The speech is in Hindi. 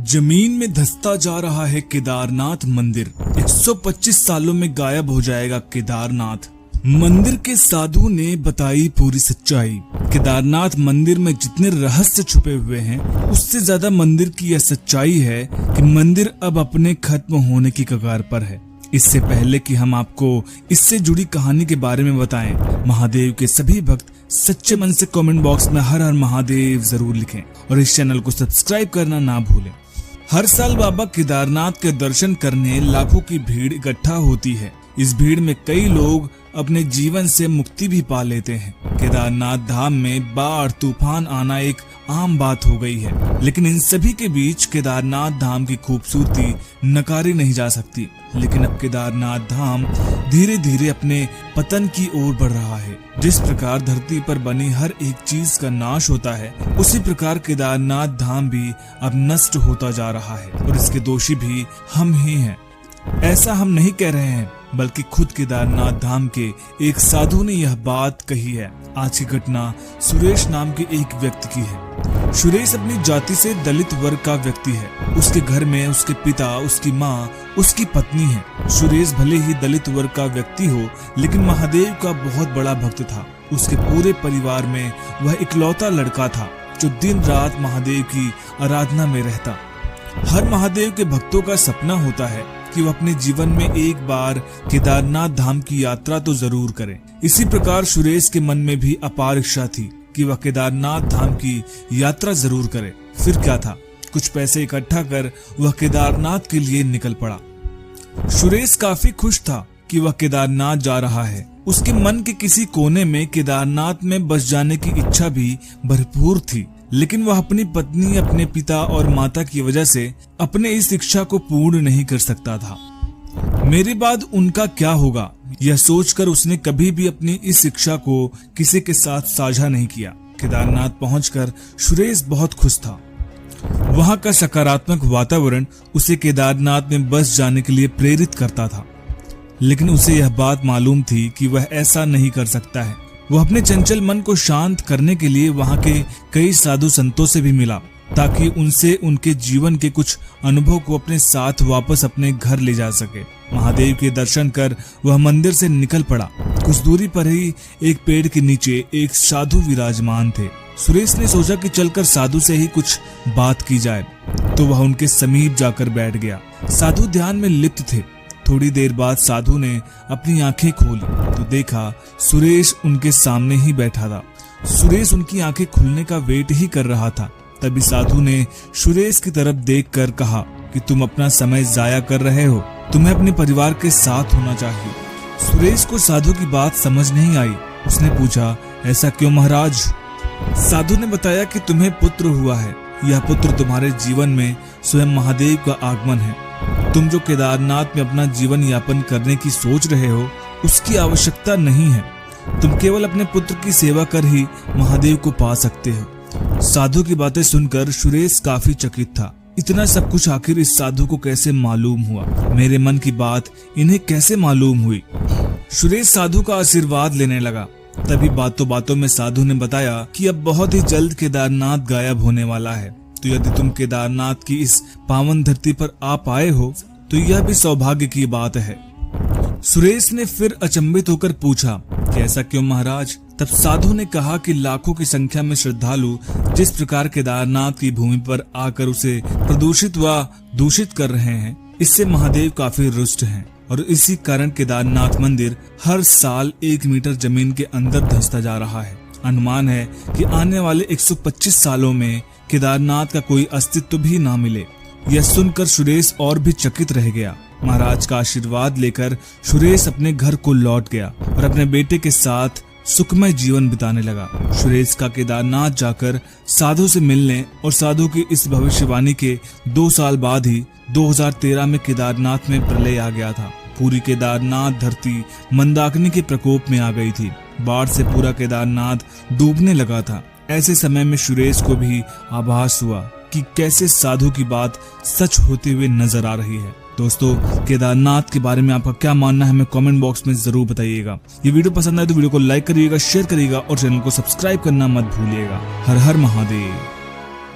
जमीन में धंसता जा रहा है केदारनाथ मंदिर। 125 सालों में गायब हो जाएगा केदारनाथ। मंदिर के साधु ने बताई पूरी सच्चाई। केदारनाथ मंदिर में जितने रहस्य छुपे हुए हैं, उससे ज्यादा मंदिर की यह सच्चाई है कि मंदिर अब अपने खत्म होने की कगार पर है। इससे पहले कि हम आपको इससे जुड़ी कहानी के बारे में बताएं, महादेव के सभी भक्त सच्चे मन से कमेंट बॉक्स में हर हर महादेव जरूर लिखें और इस चैनल को सब्सक्राइब करना ना भूलें। हर साल बाबा केदारनाथ के दर्शन करने लाखों की भीड़ इकट्ठा होती है। इस भीड़ में कई लोग अपने जीवन से मुक्ति भी पा लेते हैं। केदारनाथ धाम में बाढ़ तूफान आना एक आम बात हो गई है, लेकिन इन सभी के बीच केदारनाथ धाम की खूबसूरती नकारी नहीं जा सकती। लेकिन अब केदारनाथ धाम धीरे धीरे अपने पतन की ओर बढ़ रहा है। जिस प्रकार धरती पर बनी हर एक चीज का नाश होता है, उसी प्रकार केदारनाथ धाम भी अब नष्ट होता जा रहा है और इसके दोषी भी हम ही हैं। ऐसा हम नहीं कह रहे हैं, बल्कि खुद केदारनाथ धाम के एक साधु ने यह बात कही है। आज की घटना सुरेश नाम के एक व्यक्ति की है। सुरेश अपनी जाति से दलित वर्ग का व्यक्ति है। उसके घर में उसके पिता, उसकी माँ, उसकी पत्नी है। सुरेश भले ही दलित वर्ग का व्यक्ति हो, लेकिन महादेव का बहुत बड़ा भक्त था। उसके पूरे परिवार में वह इकलौता लड़का था जो दिन रात महादेव की आराधना में रहता। हर महादेव के भक्तों का सपना होता है कि वह अपने जीवन में एक बार केदारनाथ धाम की यात्रा तो जरूर करें। इसी प्रकार सुरेश के मन में भी अपार इच्छा थी कि वह केदारनाथ धाम की यात्रा जरूर करे। फिर क्या था, कुछ पैसे इकट्ठा कर वह केदारनाथ के लिए निकल पड़ा। सुरेश काफी खुश था कि वह केदारनाथ जा रहा है। उसके मन के किसी कोने में केदारनाथ में बस जाने की इच्छा भी भरपूर थी, लेकिन वह अपनी पत्नी, अपने पिता और माता की वजह से अपने इस इच्छा को पूर्ण नहीं कर सकता था। मेरे बाद उनका क्या होगा, यह सोचकर उसने कभी भी अपनी इस इच्छा को किसी के साथ साझा नहीं किया। केदारनाथ पहुंचकर सुरेश बहुत खुश था। वहां का सकारात्मक वातावरण उसे केदारनाथ में बस जाने के लिए प्रेरित करता था, लेकिन उसे यह बात मालूम थी कि वह ऐसा नहीं कर सकता है। वह अपने चंचल मन को शांत करने के लिए वहां के कई साधु संतों से भी मिला, ताकि उनसे उनके जीवन के कुछ अनुभव को अपने साथ वापस अपने घर ले जा सके। महादेव के दर्शन कर वह मंदिर से निकल पड़ा। कुछ दूरी पर ही एक पेड़ के नीचे एक साधु विराजमान थे। सुरेश ने सोचा कि चलकर साधु से ही कुछ बात की जाए, तो वह उनके समीप जाकर बैठ गया। साधु ध्यान में लिप्त थे। थोड़ी देर बाद साधु ने अपनी आंखें खोली तो देखा सुरेश उनके सामने ही बैठा था। सुरेश उनकी आंखें खुलने का वेट ही कर रहा था। तभी साधु ने सुरेश की तरफ देखकर कहा कि तुम अपना समय जाया कर रहे हो, तुम्हें अपने परिवार के साथ होना चाहिए। सुरेश को साधु की बात समझ नहीं आई। उसने पूछा, ऐसा क्यों महाराज? साधु ने बताया कि तुम्हें पुत्र हुआ है। यह पुत्र तुम्हारे जीवन में स्वयं महादेव का आगमन है। तुम जो केदारनाथ में अपना जीवन यापन करने की सोच रहे हो, उसकी आवश्यकता नहीं है। तुम केवल अपने पुत्र की सेवा कर ही महादेव को पा सकते हो। साधु की बातें सुनकर सुरेश काफी चकित था। इतना सब कुछ आखिर इस साधु को कैसे मालूम हुआ? मेरे मन की बात इन्हें कैसे मालूम हुई? सुरेश साधु का आशीर्वाद लेने लगा। तभी बातों बातों में साधु ने बताया कि अब बहुत ही जल्द केदारनाथ गायब होने वाला है, तो यदि तुम केदारनाथ की इस पावन धरती पर आ पाए हो तो यह भी सौभाग्य की बात है। सुरेश ने फिर अचंभित होकर पूछा कि ऐसा क्यों महाराज? तब साधु ने कहा कि लाखों की संख्या में श्रद्धालु जिस प्रकार केदारनाथ की भूमि पर आकर उसे प्रदूषित व दूषित कर रहे हैं, इससे महादेव काफी रुष्ट हैं और इसी कारण केदारनाथ मंदिर हर साल 1 मीटर जमीन के अंदर धंसता जा रहा है। अनुमान है कि आने वाले 125 सालों में केदारनाथ का कोई अस्तित्व भी ना मिले। यह सुनकर सुरेश और भी चकित रह गया। महाराज का आशीर्वाद लेकर सुरेश अपने घर को लौट गया और अपने बेटे के साथ सुखमय जीवन बिताने लगा। सुरेश का केदारनाथ जाकर साधु से मिलने और साधु की इस भविष्यवाणी के 2 साल बाद ही 2013 में केदारनाथ में प्रलय आ गया था। पूरी केदारनाथ धरती मंदाकिनी के प्रकोप में आ गई थी। बाढ़ से पूरा केदारनाथ डूबने लगा था। ऐसे समय में सुरेश को भी आभास हुआ कि कैसे साधु की बात सच होते हुए नजर आ रही है। दोस्तों, केदारनाथ के बारे में आपका क्या मानना है हमें कमेंट बॉक्स में जरूर बताइएगा। ये वीडियो पसंद आए तो वीडियो को लाइक करिएगा, शेयर करिएगा और चैनल को सब्सक्राइब करना मत भूलिएगा। हर हर महादेव।